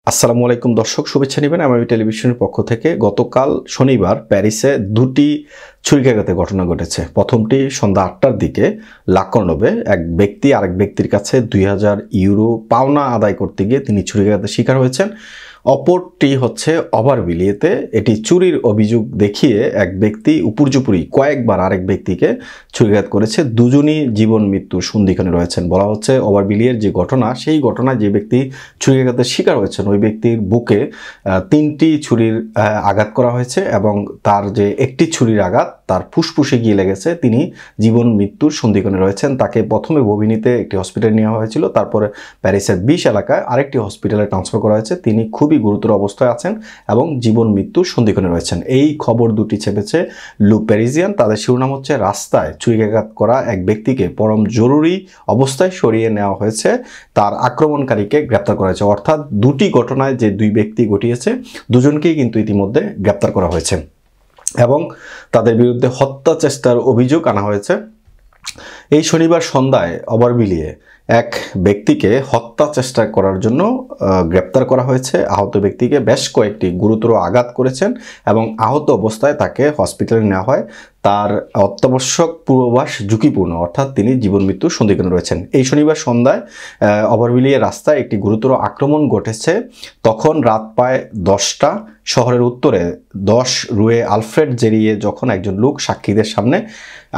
আসসালামু আলাইকুম দর্শক, শুভেচ্ছা নেবেন এমআইবি টেলিভিশনের পক্ষ থেকে। গতকাল শনিবার প্যারিসে দুটি ছুরিকাঘাতের ঘটনা ঘটেছে। প্রথমটি সন্ধ্যা 8টার দিকে লাকর্নবে এক ব্যক্তি আরেক ব্যক্তির কাছে 2000 ইউরো পাওনা আদায় করতে গিয়ে তিনি ছুরিকাঘাতের শিকার হয়েছেন। অপরটি হচ্ছে ওভারভিলিয়েতে, এটি চুরির অভিযোগ দেখিয়ে এক ব্যক্তি উপর্যুপরি কয়েকবার আরেক ব্যক্তিকে ছুরিকাঘাত করেছে। দুজনই জীবন মৃত্যুর সন্ধিক্ষণে রয়েছেন। বলা হচ্ছে ওভারভিলিয়ের যে ঘটনা, সেই ঘটনায় যে ব্যক্তি ছুরিকাঘাতের শিকার হয়েছেন ওই ব্যক্তির বুকে 3টি ছুরির আঘাত করা হয়েছে এবং তার যে একটি ছুরির আঘাত তার ফুসফুসে গিয়ে লেগেছে। তিনি জীবন মৃত্যুর সন্ধিক্ষণে রয়েছেন। তাকে প্রথমে ববিনিতে একটি হসপিটালে নেওয়া হয়েছিল, তারপরে প্যারিসের 20 এলাকায় আরেকটি হসপিটালে ট্রান্সফার করা হয়েছে। তিনি খুবই গুরুতর অবস্থায় আছেন এবং জীবন মৃত্যুর সন্ধিক্ষণে রয়েছেন। এই খবর দুটি ছেপেছে লু প্যারিজিয়ান। তাদের শিরোনাম হচ্ছে, রাস্তায় ছুরিকাঘাত করা এক ব্যক্তিকে পরম জরুরি অবস্থায় সরিয়ে নেওয়া হয়েছে, তার আক্রমণকারীকে গ্রেপ্তার করা হয়েছে। অর্থাৎ দুটি ঘটনায় যে দুই ব্যক্তি ঘটিয়েছে দুজনকেই কিন্তু ইতিমধ্যে গ্রেপ্তার করা হয়েছে এবং তাদের বিরুদ্ধে হত্যা চেষ্টার অভিযোগ আনা হয়েছে। এই শনিবার সন্ধ্যায় ওভারভিলিয়ে এক ব্যক্তিকে হত্যা চেষ্টা করার জন্য গ্রেপ্তার করা হয়েছে। আহত ব্যক্তিকে বেশ কয়েকটি গুরুতর আঘাত করেছেন এবং আহত অবস্থায় তাকে হসপিটালে নেওয়া হয়। তার অত্যাবশ্যক পূর্বাভাস ঝুঁকিপূর্ণ, অর্থাৎ তিনি জীবন মৃত্যুর সন্ধিক্ষণে রয়েছেন। এই শনিবার সন্ধ্যায় ওভারভিলিয়ে রাস্তায় একটি গুরুতর আক্রমণ ঘটেছে। তখন রাত প্রায় 10টা। শহরের উত্তরে 10 রুয়ে আলফ্রেড জেরিয়ে যখন একজন লোক সাক্ষীদের সামনে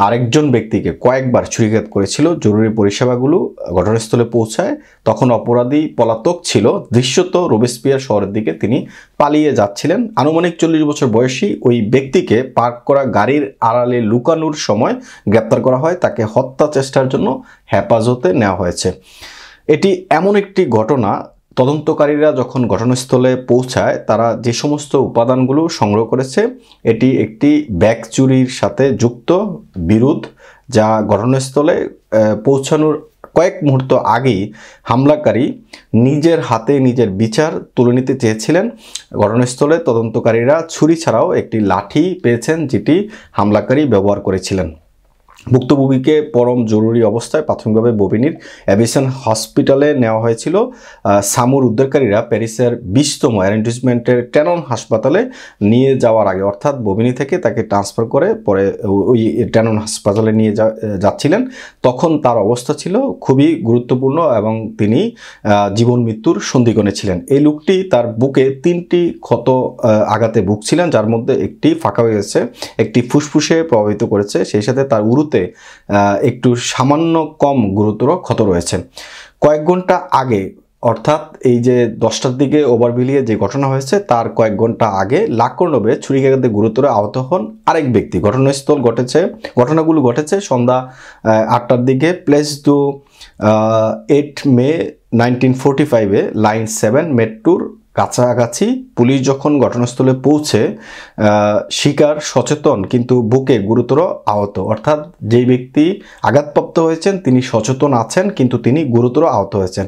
আরেকজন ব্যক্তিকে কয়েকবার ছুরিকাঘাত করেছিল, জরুরি পরিষেবাগুলো ঘটনাস্থলে পৌঁছায়। তখন অপরাধী পলাতক ছিল। দৃশ্যত রোবেসপিয়ার শহরের দিকে তিনি পালিয়ে যাচ্ছিলেন। আনুমানিক 40 বছর বয়সী ওই ব্যক্তিকে পার্ক করা গাড়ির আড়ালে লুকানোর সময় গ্রেপ্তার করা হয়। তাকে হত্যা চেষ্টার জন্য হেফাজতে নেওয়া হয়েছে। এটি এমন একটি ঘটনা, তদন্তকারীরা যখন ঘটনাস্থলে পৌঁছায় তারা যে সমস্ত উপাদানগুলো সংগ্রহ করেছে এটি একটি ব্যাগ চুরির সাথে যুক্ত বিরোধ, যা ঘটনাস্থলে পৌঁছানোর কয়েক মুহূর্ত আগেই হামলাকারী নিজের হাতে নিজের বিচার তুলে নিতে চেয়েছিলেন। ঘটনাস্থলে তদন্তকারীরা ছুরি ছাড়াও একটি লাঠি পেয়েছেন যেটি হামলাকারী ব্যবহার করেছিলেন। ভুক্তভোগীকে পরম জরুরি অবস্থায় প্রাথমিকভাবে ববিনির এভিয়েশন হসপিটালে নেওয়া হয়েছিল। সামুর উদ্ধারকারীরা প্যারিসের 20তম অ্যারেন্ডসমেন্টের ট্যানন হাসপাতালে নিয়ে যাওয়ার আগে, অর্থাৎ ববিনি থেকে তাকে ট্রান্সফার করে পরে ওই ট্যানন হাসপাতালে নিয়ে যাচ্ছিলেন। তখন তার অবস্থা ছিল খুবই গুরুত্বপূর্ণ এবং তিনি জীবন মৃত্যুর সন্ধিক্ষণে ছিলেন। এই লোকটি তার বুকে 3টি ক্ষত আঘাতে ভুগছিলেন, যার মধ্যে একটি ফাঁকা হয়ে গেছে, একটি ফুসফুসে প্রভাবিত করেছে, সেই সাথে তার উরুতে একটু সামান্য কম গুরুতর ক্ষত রয়েছে। কয়েক ঘন্টা আগে, অর্থাৎ এই যে 10টার দিকে ওভারভিলিয়ে যে ঘটনা হয়েছে তার কয়েক ঘন্টা আগে লাকর্নবে ছুরিকাঘাতে গুরুতর আহত হন আরেক ব্যক্তি। ঘটনাগুলো ঘটেছে সন্ধ্যা 8টার দিকে প্লেস দু 8 মে 1945-এ লাইন 7 মেট্রোর কাছাকাছি। পুলিশ যখন ঘটনাস্থলে পৌঁছে শিকার সচেতন কিন্তু বুকে গুরুতর আহত, অর্থাৎ যেই ব্যক্তি আঘাতপ্রাপ্ত হয়েছেন তিনি সচেতন আছেন কিন্তু তিনি গুরুতর আহত হয়েছেন।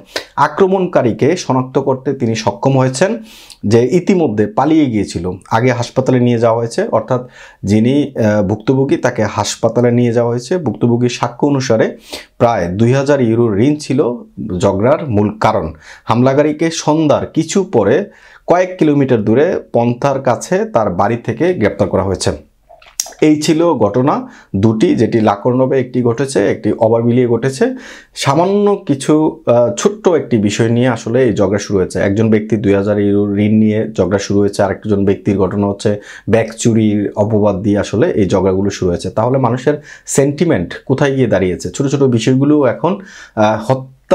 আক্রমণকারীকে শনাক্ত করতে তিনি সক্ষম হয়েছেন, যে ইতিমধ্যে পালিয়ে গিয়েছিল। আগে হাসপাতালে নিয়ে যাওয়া হয়েছে, অর্থাৎ যিনি ভুক্তভোগী তাকে হাসপাতালে নিয়ে যাওয়া হয়েছে। ভুক্তভোগীর সাক্ষ্য অনুসারে প্রায় 2000 ইউরোর ঋণ ছিল ঝগড়ার মূল কারণ। হামলাকারীকে সন্ধ্যার কিছু পরে কয়েক কিলোমিটার দূরে পন্থার কাছে তার বাড়ি থেকে গ্রেপ্তার করা হয়েছে। এই ছিল ঘটনা দুটি, যেটি লাকর্নবে একটি ঘটেছে, একটি ওভারভিলিয়ে ঘটেছে। সামান্য কিছু ছোট্ট একটি বিষয় নিয়ে আসলে এই ঝগড়া শুরু হয়েছে। একজন ব্যক্তি 2000 ইউরো ঋণ নিয়ে ঝগড়া শুরু হয়েছে, আরেকজন ব্যক্তির ঘটনা হচ্ছে ব্যাগ চুরির অপবাদ দিয়ে আসলে এই ঝগড়াগুলো শুরু হয়েছে। তাহলে মানুষের সেন্টিমেন্ট কোথায় গিয়ে দাঁড়িয়েছে? ছোট ছোট বিষয়গুলো এখন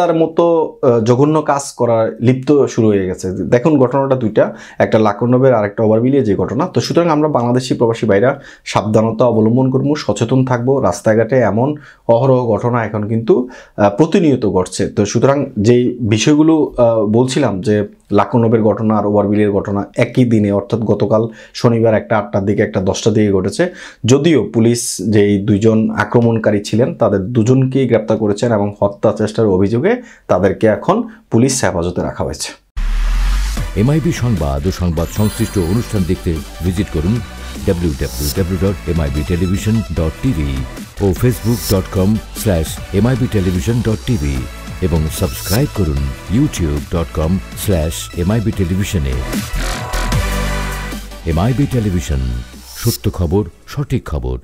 তার মতো জঘন্য কাজ করার লিপ্ত শুরু হয়ে গেছে। দেখুন ঘটনাটা দুইটা, একটা লাকর্নবের আর একটা ওভারভিলিয়ে যে ঘটনা। তো সুতরাং আমরা বাংলাদেশি প্রবাসী ভাইরা সাবধানতা অবলম্বন করবো, সচেতন থাকবো। রাস্তাঘাটে এমন অহরহ ঘটনা এখন কিন্তু প্রতিনিয়ত ঘটছে। তো সুতরাং যেই বিষয়গুলো বলছিলাম যে লাকর্নবের ঘটনা আর ওভারভিলিয়ের ঘটনা একই দিনে, অর্থাৎ গতকাল শনিবার একটা 8টার দিকে একটা 10টার দিকে ঘটেছে। যদিও পুলিশ যেই দুইজন আক্রমণকারী ছিলেন তাদের দুজনকেই গ্রেপ্তার করেছেন এবং হত্যা চেষ্টার অভিযোগে তাদেরকে এখন পুলিশ হেফাজতে রাখা হয়েছে। এমআইবি সংবাদ ও সংবাদ সংশ্লিষ্ট অনুষ্ঠান দেখতে ভিজিট করুন www.mibtelevision.tv ও facebook.com/mibtelevision.tv। এবং সাবস্ক্রাইব করুন youtube.com/MIB টেলিভিশনে। MIB টেলিভিশন, সত্য খবর, সঠিক খবর।